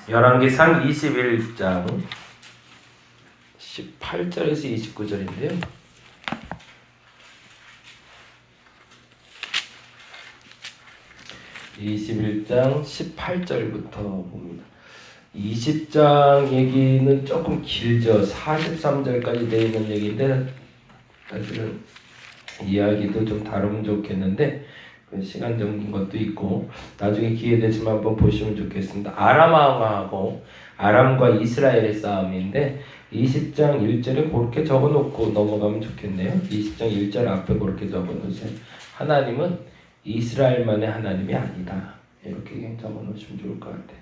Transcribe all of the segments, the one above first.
열왕기상 21장 18절에서 29절인데요. (21장) 18절부터 봅니다. 20장 얘기는 조금 길죠. 43절까지 되어 있는 얘기인데 사실은 이야기도 좀 다루면 좋겠는데 시간 정긴 것도 있고 나중에 기회 되시면 한번 보시면 좋겠습니다. 아람 왕하고 아람과 이스라엘의 싸움인데 20장 1절에 그렇게 적어놓고 넘어가면 좋겠네요. 20장 1절 앞에 그렇게 적어놓으세요. 하나님은 이스라엘만의 하나님이 아니다. 이렇게 적어놓으시면 좋을 것 같아요.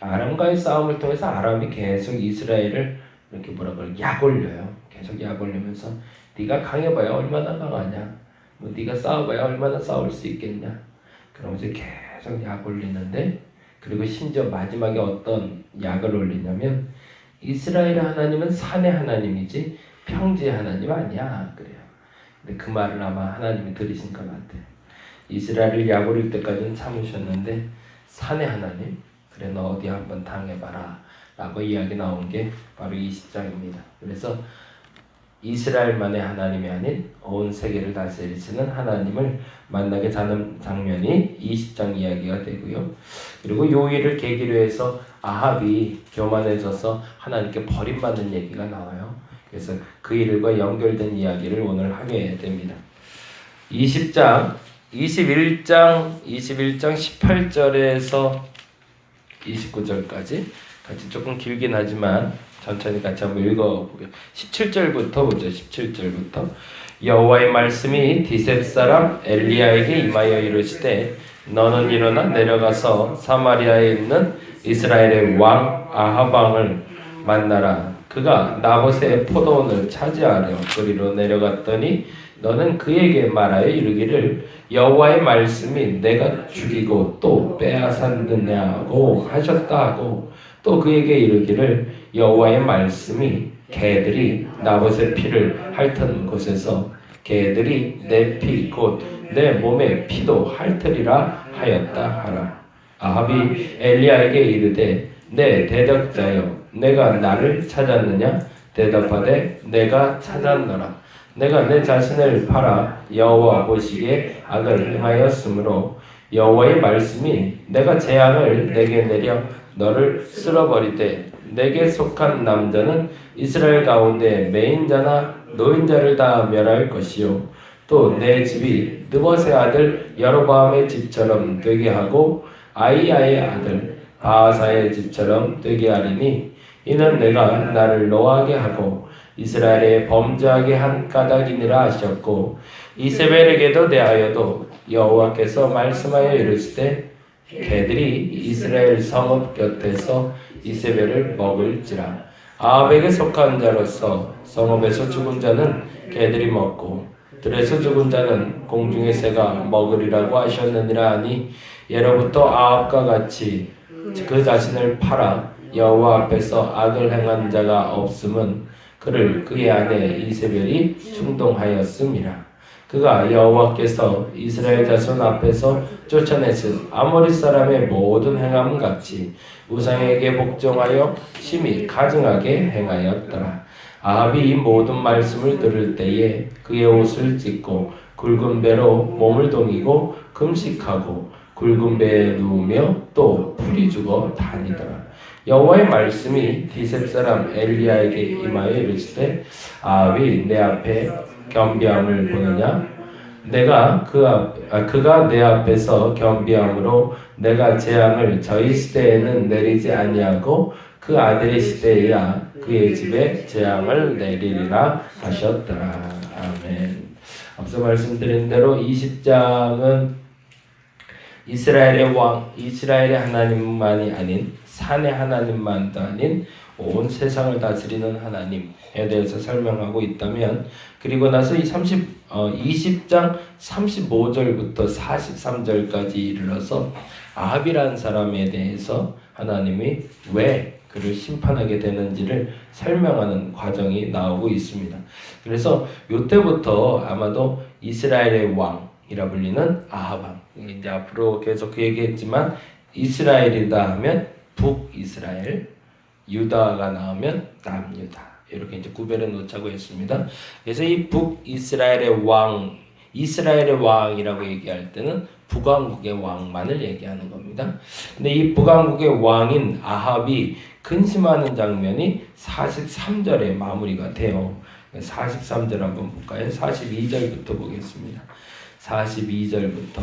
아람과의 싸움을 통해서 아람이 계속 이스라엘을 이렇게 약 올려요. 계속 약 올리면서 네가 강해봐야 얼마나 강하냐, 뭐 네가 싸워봐야 얼마나 싸울 수 있겠냐, 그러면서 계속 약 올리는데, 그리고 심지어 마지막에 어떤 약을 올리냐면 이스라엘의 하나님은 산의 하나님이지 평지의 하나님 아니야 그래요. 근데 그 말을 아마 하나님이 들으신 것 같아요. 이스라엘을 약 올릴 때까지는 참으셨는데 산의 하나님, 그래 너 어디 한번 당해봐라 라고 이야기 나온 게 바로 20장입니다. 그래서 이스라엘만의 하나님이 아닌 온 세계를 다스리시는 하나님을 만나게 되는 장면이 20장 이야기가 되고요. 그리고 요 일을 계기로 해서 아합이 교만해져서 하나님께 버림받는 얘기가 나와요. 그래서 그 일과 연결된 이야기를 오늘 하게 됩니다. 21장 18절에서 29절까지 같이 조금 길긴 하지만 천천히 같이 한번 읽어보게요. 17절부터 보죠. 17절부터 여호와의 말씀이 디셉 사람 엘리야에게 임하여 이르시되 너는 일어나 내려가서 사마리아에 있는 이스라엘의 왕 아합 왕을 만나라. 그가 나봇의 포도원을 차지하려 그리로 내려갔더니 너는 그에게 말하여 이르기를 여호와의 말씀이 내가 죽이고 또 빼앗았느냐고 하셨다 하고, 또 그에게 이르기를 여호와의 말씀이 개들이 나봇의 피를 핥은 곳에서 개들이 내 피 곧 내 몸의 피도 핥으리라 하였다 하라. 아합이 엘리야에게 이르되 내 대적자여 내가 나를 찾았느냐? 대답하되 내가 찾았노라. 내가 내 자신을 팔아 여호와 보시기에 악을 행하였으므로 여호와의 말씀이 내가 재앙을 내게 내려 너를 쓸어버리되 내게 속한 남자는 이스라엘 가운데 매인자나 노인자를 다 멸할 것이요 또 내 집이 느봇의 아들 여로보암의 집처럼 되게 하고 아이야의 아들 바하사의 집처럼 되게 하리니 이는 내가 나를 노하게 하고 이스라엘에 범죄하게 한 까닭이니라 하셨고, 이세벨에게도 대하여도 여호와께서 말씀하여 이르시되 개들이 이스라엘 성읍 곁에서 이세벨을 먹을지라. 아합에게 속한 자로서 성읍에서 죽은 자는 개들이 먹고 들에서 죽은 자는 공중의 새가 먹으리라고 하셨느니라 하니, 예로부터 아합과 같이 그 자신을 팔아 여호와 앞에서 악을 행한 자가 없음은 그를 그의 아내 이세벨이 충동하였음이라. 그가 여호와께서 이스라엘 자손 앞에서 쫓아내신 아모리 사람의 모든 행함 같이 우상에게 복종하여 심히 가증하게 행하였더라. 아합이 이 모든 말씀을 들을 때에 그의 옷을 찢고 굵은 배로 몸을 동이고 금식하고 굵은 배에 누우며 또 풀이 죽어 다니더라. 여호와의 말씀이 디셉 사람 엘리야에게 임하여 이르시되 아합이 내 앞에 겸비함을 보느냐? 내가 그가 내 앞에서 겸비함으로 내가 재앙을 저희 시대에는 내리지 아니하고 그 아들의 시대에야 그의 집에 재앙을 내리리라 하셨더라. 아멘. 앞서 말씀드린 대로 20장은 이스라엘의 왕, 이스라엘의 하나님만이 아닌 산의 하나님만도 아닌 온 세상을 다스리는 하나님에 대해서 설명하고 있다면, 그리고 나서 20장 35절부터 43절까지 이르러서 아합이라는 사람에 대해서 하나님이 왜 그를 심판하게 되는지를 설명하는 과정이 나오고 있습니다. 그래서 이때부터 아마도 이스라엘의 왕이라 불리는 아합 왕, 이제 앞으로 계속 그 얘기했지만 이스라엘이다 하면 북이스라엘, 유다가 나오면 남유다. 이렇게 이제 구별해 놓자고 했습니다. 그래서 이 북이스라엘의 왕, 이스라엘의 왕이라고 얘기할 때는 북왕국의 왕만을 얘기하는 겁니다. 근데 이 북왕국의 왕인 아합이 근심하는 장면이 43절에 마무리가 돼요. 43절 한번 볼까요? 42절부터 보겠습니다. 42절부터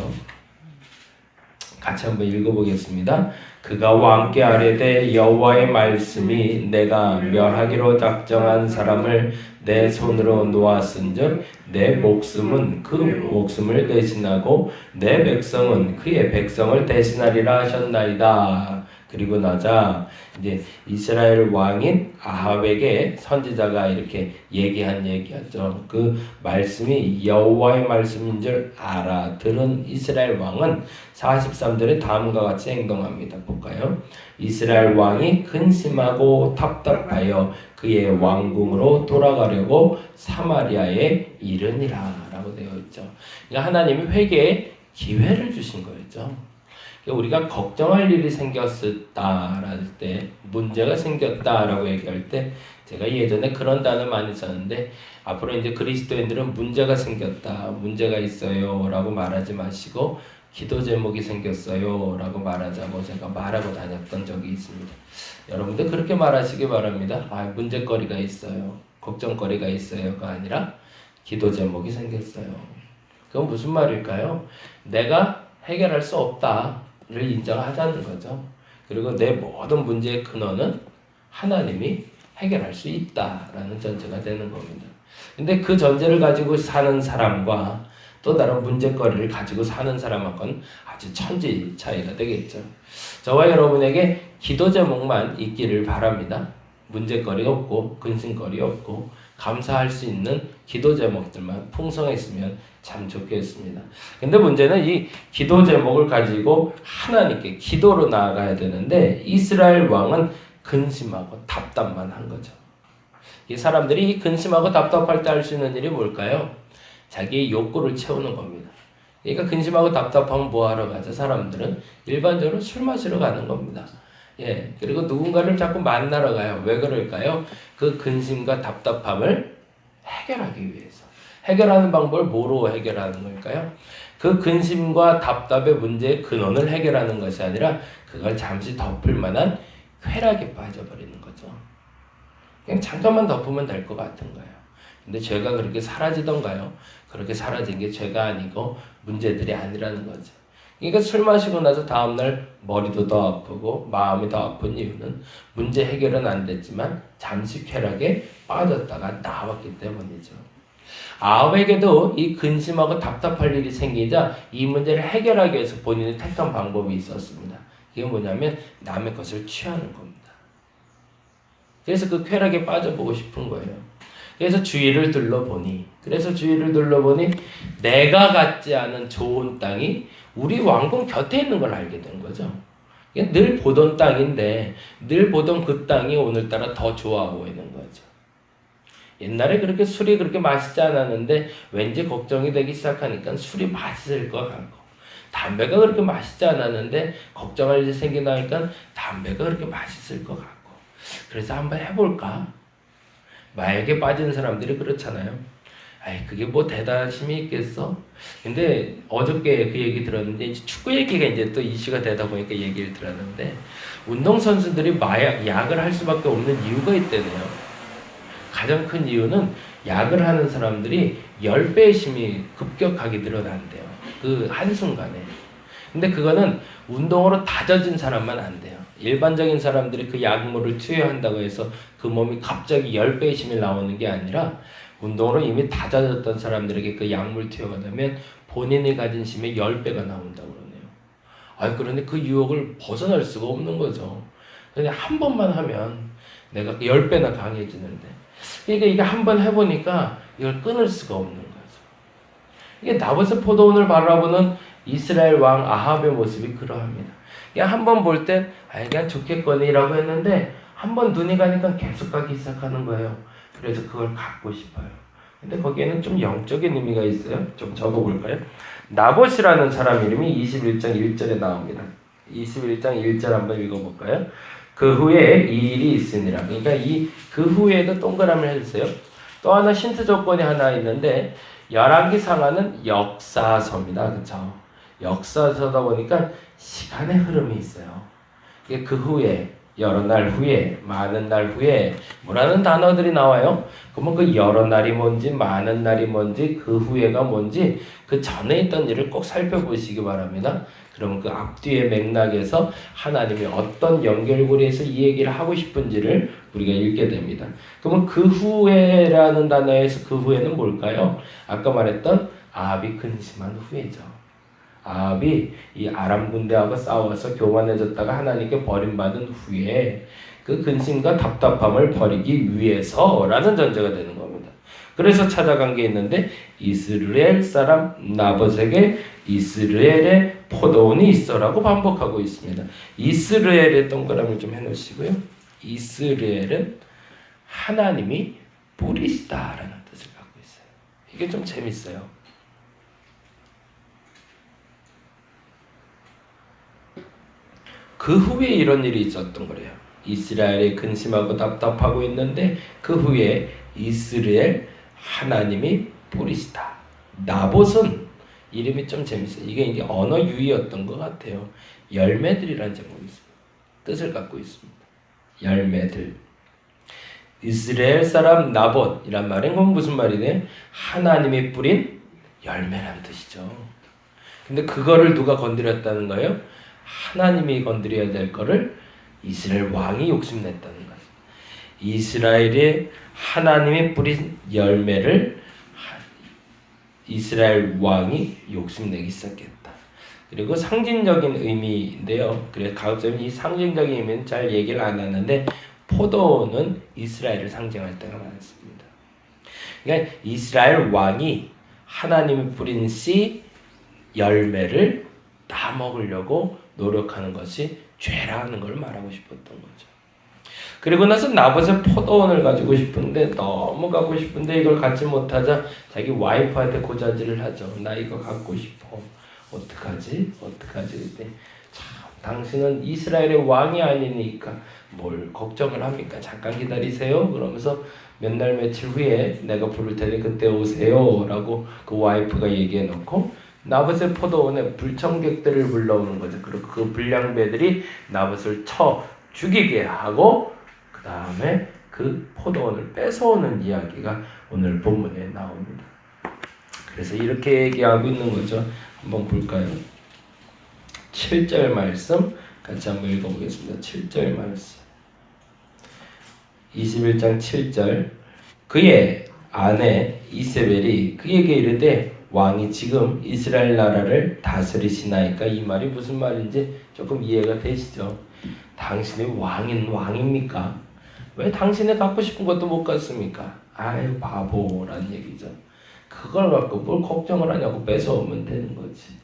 같이 한번 읽어보겠습니다. 그가 왕께 아뢰되 여호와의 말씀이 내가 멸하기로 작정한 사람을 내 손으로 놓았은즉 내 목숨은 그 목숨을 대신하고 내 백성은 그의 백성을 대신하리라 하셨나이다. 그리고 나자 이제 이스라엘 왕인 아합에게 선지자가 이렇게 얘기한 얘기였죠. 그 말씀이 여호와의 말씀인 줄 알아들은 이스라엘 왕은 43절에 다음과 같이 행동합니다. 볼까요? 이스라엘 왕이 근심하고 답답하여 그의 왕궁으로 돌아가려고 사마리아에 이르니라 라고 되어 있죠. 그러니까 하나님이 회개의 기회를 주신 거였죠. 우리가 걱정할 일이 생겼다라는 때, 문제가 생겼다라고 얘기할 때, 제가 예전에 그런 단어 많이 썼는데 앞으로 이제 그리스도인들은 문제가 생겼다, 문제가 있어요 라고 말하지 마시고 기도 제목이 생겼어요 라고 말하자고 제가 말하고 다녔던 적이 있습니다. 여러분들 그렇게 말하시기 바랍니다. 문제거리가 있어요, 걱정거리가 있어요가 아니라 기도 제목이 생겼어요. 그건 무슨 말일까요? 내가 해결할 수 없다 를 인정하자는 거죠. 그리고 내 모든 문제의 근원은 하나님이 해결할 수 있다라는 전제가 되는 겁니다. 근데 그 전제를 가지고 사는 사람과 또 다른 문제거리를 가지고 사는 사람하고는 아주 천지 차이가 되겠죠. 저와 여러분에게 기도 제목만 있기를 바랍니다. 문제거리 없고 근심거리 없고 감사할 수 있는 기도 제목들만 풍성했으면 참 좋겠습니다. 근데 문제는 이 기도 제목을 가지고 하나님께 기도로 나아가야 되는데 이스라엘 왕은 근심하고 답답만 한 거죠. 이 사람들이 이 근심하고 답답할 때 할 수 있는 일이 뭘까요? 자기의 욕구를 채우는 겁니다. 그러니까 근심하고 답답하면 뭐 하러 가죠? 사람들은 일반적으로 술 마시러 가는 겁니다. 예, 그리고 누군가를 자꾸 만나러 가요. 왜 그럴까요? 그 근심과 답답함을 해결하기 위해서. 해결하는 방법을 뭐로 해결하는 걸까요? 그 근심과 답답의 문제의 근원을 해결하는 것이 아니라 그걸 잠시 덮을 만한 쾌락에 빠져버리는 거죠. 그냥 잠깐만 덮으면 될 것 같은 거예요. 근데 죄가 그렇게 사라지던가요? 그렇게 사라진 게 죄가 아니고 문제들이 아니라는 거죠. 그러니까 술 마시고 나서 다음날 머리도 더 아프고 마음이 더 아픈 이유는 문제 해결은 안 됐지만 잠시 쾌락에 빠졌다가 나왔기 때문이죠. 아합에게도 이 근심하고 답답할 일이 생기자 이 문제를 해결하기 위해서 본인이 택한 방법이 있었습니다. 그게 뭐냐면 남의 것을 취하는 겁니다. 그래서 그 쾌락에 빠져보고 싶은 거예요. 그래서 주위를 둘러보니 내가 갖지 않은 좋은 땅이 우리 왕궁 곁에 있는 걸 알게 된 거죠. 늘 보던 땅인데 늘 보던 그 땅이 오늘따라 더 좋아 보이는 거죠. 옛날에 그렇게 술이 그렇게 맛있지 않았는데 왠지 걱정이 되기 시작하니까 술이 맛있을 것 같고, 담배가 그렇게 맛있지 않았는데 걱정할 일이 생기니까 담배가 그렇게 맛있을 것 같고, 그래서 한번 해볼까? 마약에 빠진 사람들이 그렇잖아요. 그게 뭐 대단심이 있겠어? 근데 어저께 그 얘기 들었는데 이제 축구 얘기가 이제 또 이슈가 되다 보니까 얘기를 들었는데 운동선수들이 약을 할 수밖에 없는 이유가 있대네요. 가장 큰 이유는 약을 하는 사람들이 10배의 힘이 급격하게 늘어난대요. 그 한순간에. 근데 그거는 운동으로 다져진 사람만 안 돼요. 일반적인 사람들이 그 약물을 투여한다고 해서 그 몸이 갑자기 10배의 힘이 나오는 게 아니라 운동으로 이미 다져졌던 사람들에게 그 약물 투여가 되면 본인이 가진 힘의 10배가 나온다고 그러네요. 그런데 그 유혹을 벗어날 수가 없는 거죠. 그런데 한 번만 하면 내가 10배나 강해지는데, 그러니까 이게 한 번 해보니까 이걸 끊을 수가 없는 거죠. 이게 나봇의 포도원을 바라보는 이스라엘 왕 아합의 모습이 그러합니다. 그냥 한 번 볼 땐 그냥 좋겠거니라고 했는데 한 번 눈이 가니까 계속 가기 시작하는 거예요. 그래서 그걸 갖고 싶어요. 근데 거기에는 좀 영적인 의미가 있어요. 좀 적어볼까요? 나봇이라는 사람 이름이 21장 1절에 나옵니다. 21장 1절 한번 읽어볼까요? 그 후에 이 일이 있으니라. 그러니까 그 후에도 동그라미를 해주세요. 또 하나 힌트 조건이 하나 있는데 열왕기상하는 역사서입니다. 그렇죠? 역사서다 보니까 시간의 흐름이 있어요. 이게 그 후에 여러 날 후에 많은 날 후에 뭐라는 단어들이 나와요. 그러면 그 여러 날이 뭔지 많은 날이 뭔지 그 후에가 뭔지 그 전에 있던 일을 꼭 살펴보시기 바랍니다. 그러면 그 앞뒤의 맥락에서 하나님이 어떤 연결고리에서 이 얘기를 하고 싶은지를 우리가 읽게 됩니다. 그러면 그 후에라는 단어에서 그 후에는 뭘까요? 아까 말했던 아합이 근심한 후에죠. 아합이 이 아람 군대하고 싸워서 교만해졌다가 하나님께 버림받은 후에 그 근심과 답답함을 버리기 위해서라는 전제가 되는 겁니다. 그래서 찾아간 게 있는데 이스라엘 사람 나봇에게 이스라엘의 포도원이 있어라고 반복하고 있습니다. 이스라엘의 동그라미 좀 해놓으시고요. 이스라엘은 하나님이 뿌리시다라는 뜻을 갖고 있어요. 이게 좀 재밌어요. 그 후에 이런 일이 있었던 거래요. 이스라엘이 근심하고 답답하고 있는데 그 후에 이스라엘 하나님이 뿌리시다. 나봇은 이름이 좀 재밌어요. 이게 언어 유희였던 것 같아요. 열매들이라는 제목이 있습니다. 뜻을 갖고 있습니다. 열매들. 이스라엘 사람 나봇이란 말은 그건 무슨 말이네? 하나님이 뿌린 열매라는 뜻이죠. 근데 그거를 누가 건드렸다는 거예요? 하나님이 건드려야 될 거를 이스라엘 왕이 욕심냈다는 거죠. 이스라엘이 하나님이 뿌린 열매를 이스라엘 왕이 욕심내기 시작했다. 그리고 상징적인 의미인데요. 그래서 가급적이면 이 상징적인 의미는 잘 얘기를 안 하는데 포도는 이스라엘을 상징할 때가 많습니다. 그러니까 이스라엘 왕이 하나님이 뿌린 씨 열매를 다 먹으려고 노력하는 것이 죄라는 걸 말하고 싶었던 거죠. 그리고 나서 나봇의 포도원을 가지고 싶은데 너무 갖고 싶은데 이걸 갖지 못하자 자기 와이프한테 고자질을 하죠. 나 이거 갖고 싶어. 어떡하지? 그때 참 당신은 이스라엘의 왕이 아니니까 뭘 걱정을 합니까? 잠깐 기다리세요. 그러면서 몇 날 며칠 후에 내가 부를 테니 그때 오세요. 라고 그 와이프가 얘기해 놓고 나봇의 포도원에 불청객들을 불러오는 거죠. 그리고 그 불량배들이 나봇을 쳐 죽이게 하고 그 다음에 그 포도원을 뺏어오는 이야기가 오늘 본문에 나옵니다. 그래서 이렇게 얘기하고 있는 거죠. 한번 볼까요? 7절 말씀 같이 한번 읽어보겠습니다. 7절 말씀 21장 7절 그의 아내 이세벨이 그에게 이르되 왕이 지금 이스라엘 나라를 다스리시나이까. 이 말이 무슨 말인지 조금 이해가 되시죠? 당신이 왕입니까? 왜 당신이 갖고 싶은 것도 못 갖습니까? 아유 바보라는 얘기죠. 그걸 갖고 뭘 걱정을 하냐고 뺏어오면 되는 거지.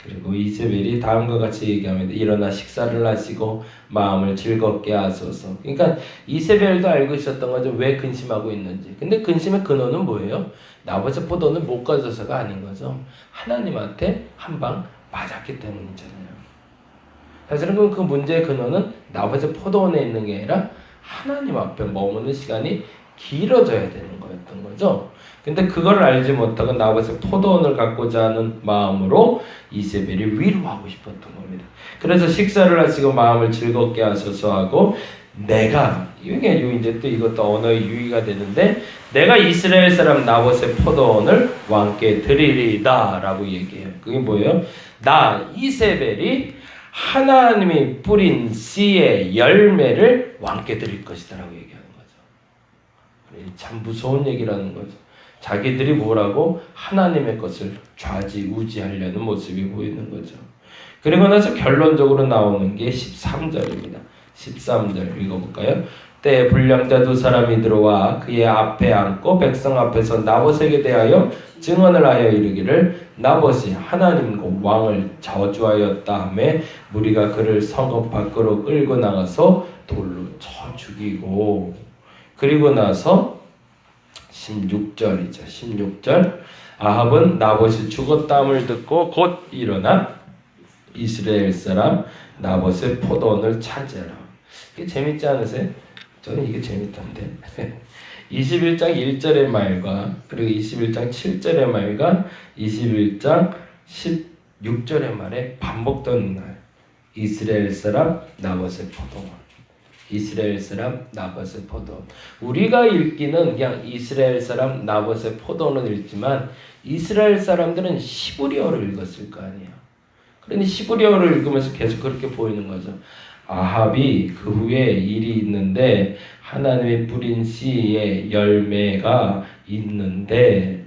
그리고 이세벨이 다음과 같이 얘기합니다. 일어나 식사를 하시고 마음을 즐겁게 하소서. 그러니까 이세벨도 알고 있었던 거죠. 왜 근심하고 있는지. 근데 근심의 근원은 뭐예요? 나봇의 포도는 못 가져서가 아닌 거죠. 하나님한테 한 방 맞았기 때문이잖아요. 사실은 그 문제의 근원은 나봇의 포도원에 있는 게 아니라 하나님 앞에 머무는 시간이 길어져야 되는 거였던 거죠. 근데 그걸 알지 못하고 나봇의 포도원을 갖고자 하는 마음으로 이세벨이 위로하고 싶었던 겁니다. 그래서 식사를 하시고 마음을 즐겁게 하소서 하고 내가 이게 이제 또 이것도 언어의 유의가 되는데 내가 이스라엘 사람 나봇의 포도원을 왕께 드리리다 라고 얘기해요. 그게 뭐예요? 나 이세벨이 하나님이 뿌린 씨의 열매를 왕께 드릴 것이다 라고 얘기하는 거죠. 참 무서운 얘기라는 거죠. 자기들이 뭐라고 하나님의 것을 좌지우지하려는 모습이 보이는 거죠. 그리고 나서 결론적으로 나오는 게 13절입니다. 13절 읽어볼까요? 때에 불량자 두 사람이 들어와 그의 앞에 앉고 백성 앞에서 나봇에게 대하여 증언을 하여 이르기를 나봇이 하나님과 왕을 저주하였다 하매 무리가 그를 성읍 밖으로 끌고 나가서 돌로 쳐 죽이고 그리고 나서 16절이죠. 16절 아합은 나봇이 죽었다함을 듣고 곧 일어나 이스라엘 사람 나봇의 포도원을 차지하라. 이게 재밌지 않으세요? 저는 이게 재밌던데. 21장 1절의 말과 그리고 21장 7절의 말과 21장 16절의 말에 반복되는 말. 이스라엘 사람 나봇의 포도원. 이스라엘 사람 나봇의 포도원. 우리가 읽기는 그냥 이스라엘 사람 나봇의 포도원을 읽지만 이스라엘 사람들은 시브리어를 읽었을 거 아니에요. 그러니 시브리어를 읽으면서 계속 그렇게 보이는 거죠. 아합이 그 후에 일이 있는데 하나님의 뿌린 씨의 열매가 있는데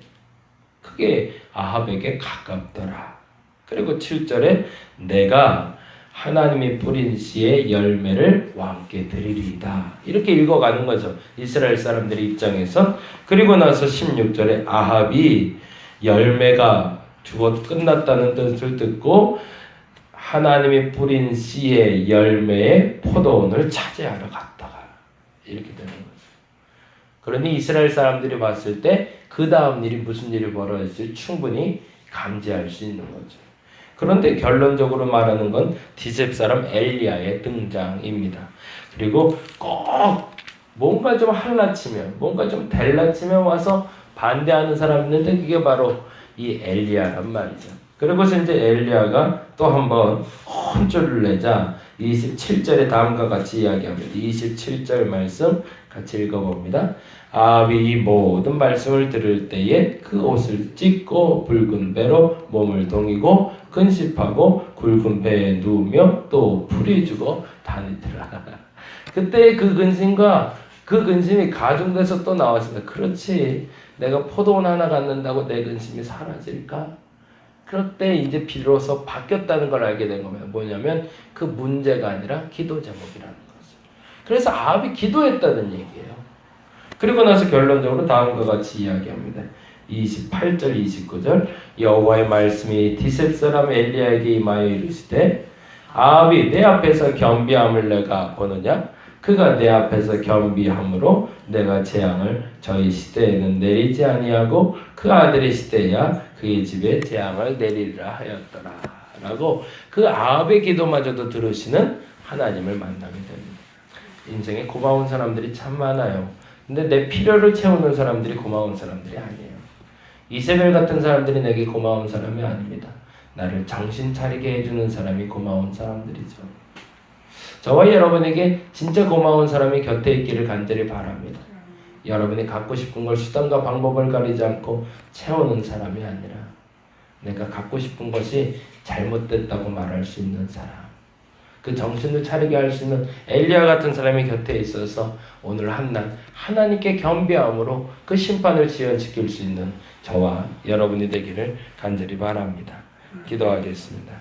그게 아합에게 가깝더라. 그리고 7절에 내가 하나님이 뿌린 씨의 열매를 왕께 드리리이다. 이렇게 읽어가는 거죠. 이스라엘 사람들의 입장에서. 그리고 나서 16절에 아합이 열매가 죽어 끝났다는 뜻을 듣고 하나님이 뿌린 씨의 열매의 포도원을 차지하러 갔다가 이렇게 되는 거죠. 그러니 이스라엘 사람들이 봤을 때 그 다음 일이 무슨 일이 벌어질지 충분히 감지할 수 있는 거죠. 그런데 결론적으로 말하는 건 디셉 사람 엘리야의 등장입니다. 그리고 꼭 뭔가 좀 할라치면 뭔가 좀 델라치면 와서 반대하는 사람이 있는데 그게 바로 이 엘리야란 말이죠. 그리고서 이제 엘리야가 또 한번 혼쭐을 내자 27절에 다음과 같이 이야기합니다. 27절 말씀 같이 읽어봅니다. 아합이 이 모든 말씀을 들을 때에 그 옷을 찢고 붉은 배로 몸을 동이고 근심하고 굵은 배에 누우며 또 풀이 죽어 다니더라. 그때 그 근심과 그 근심이 가중돼서 또 나왔습니다. 그렇지, 내가 포도원 하나 갖는다고 내 근심이 사라질까? 그럴 때 이제 비로소 바뀌었다는 걸 알게 된 겁니다. 뭐냐면 그 문제가 아니라 기도 제목이라는 거죠. 그래서 아합이 기도했다는 얘기예요. 그리고 나서 결론적으로 다음과 같이 이야기합니다. 28절 29절 여호와의 말씀이 디셉 사람 엘리야에게 임하여 이르시되 아합이 내 앞에서 겸비함을 내가 보느냐? 그가 내 앞에서 겸비함으로 내가 재앙을 저희 시대에는 내리지 아니하고 그 아들의 시대야 그의 집에 재앙을 내리리라 하였더라. 라고 그 아합의 기도마저도 들으시는 하나님을 만나게 됩니다. 인생에 고마운 사람들이 참 많아요. 근데 내 필요를 채우는 사람들이 고마운 사람들이 아니에요. 이세벨 같은 사람들이 내게 고마운 사람이 아닙니다. 나를 정신 차리게 해주는 사람이 고마운 사람들이죠. 저와 여러분에게 진짜 고마운 사람이 곁에 있기를 간절히 바랍니다. 여러분이 갖고 싶은 걸 수단과 방법을 가리지 않고 채우는 사람이 아니라 내가 갖고 싶은 것이 잘못됐다고 말할 수 있는 사람, 그 정신을 차리게 할 수 있는 엘리야 같은 사람이 곁에 있어서 오늘 한날 하나님께 겸비함으로 그 심판을 지연시킬 수 있는 저와 여러분이 되기를 간절히 바랍니다. 기도하겠습니다.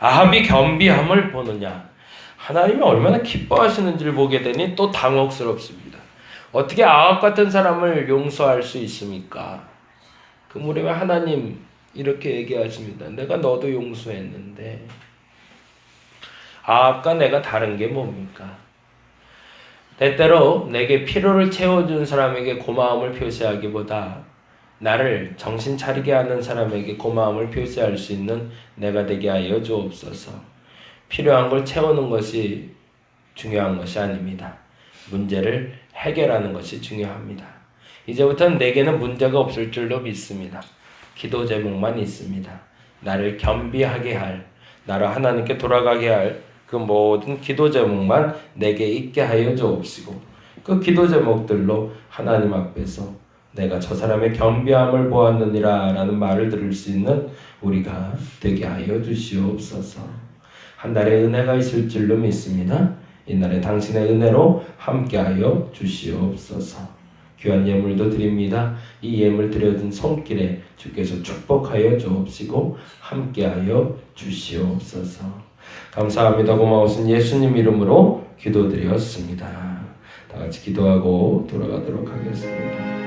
아합이 겸비함을 보느냐? 하나님이 얼마나 기뻐하시는지를 보게 되니 또 당혹스럽습니다. 어떻게 아합 같은 사람을 용서할 수 있습니까? 그 무렵에 하나님 이렇게 얘기하십니다. 내가 너도 용서했는데 아합과 내가 다른 게 뭡니까? 때때로 내게 필요를 채워준 사람에게 고마움을 표시하기보다 나를 정신 차리게 하는 사람에게 고마움을 표시할 수 있는 내가 되게 하여 주옵소서. 필요한 걸 채우는 것이 중요한 것이 아닙니다. 문제를 해결하는 것이 중요합니다. 이제부터는 내게는 문제가 없을 줄로 믿습니다. 기도 제목만 있습니다. 나를 겸비하게 할, 나를 하나님께 돌아가게 할 그 모든 기도 제목만 내게 있게 하여 주옵시고 그 기도 제목들로 하나님 앞에서 내가 저 사람의 겸비함을 보았느니라 라는 말을 들을 수 있는 우리가 되게 하여 주시옵소서. 한 달의 은혜가 있을 줄로 믿습니다. 이날에 당신의 은혜로 함께하여 주시옵소서. 귀한 예물도 드립니다. 이 예물 드려진 손길에 주께서 축복하여 주옵시고 함께하여 주시옵소서. 감사합니다. 고마우신 예수님 이름으로 기도드렸습니다. 다 같이 기도하고 돌아가도록 하겠습니다.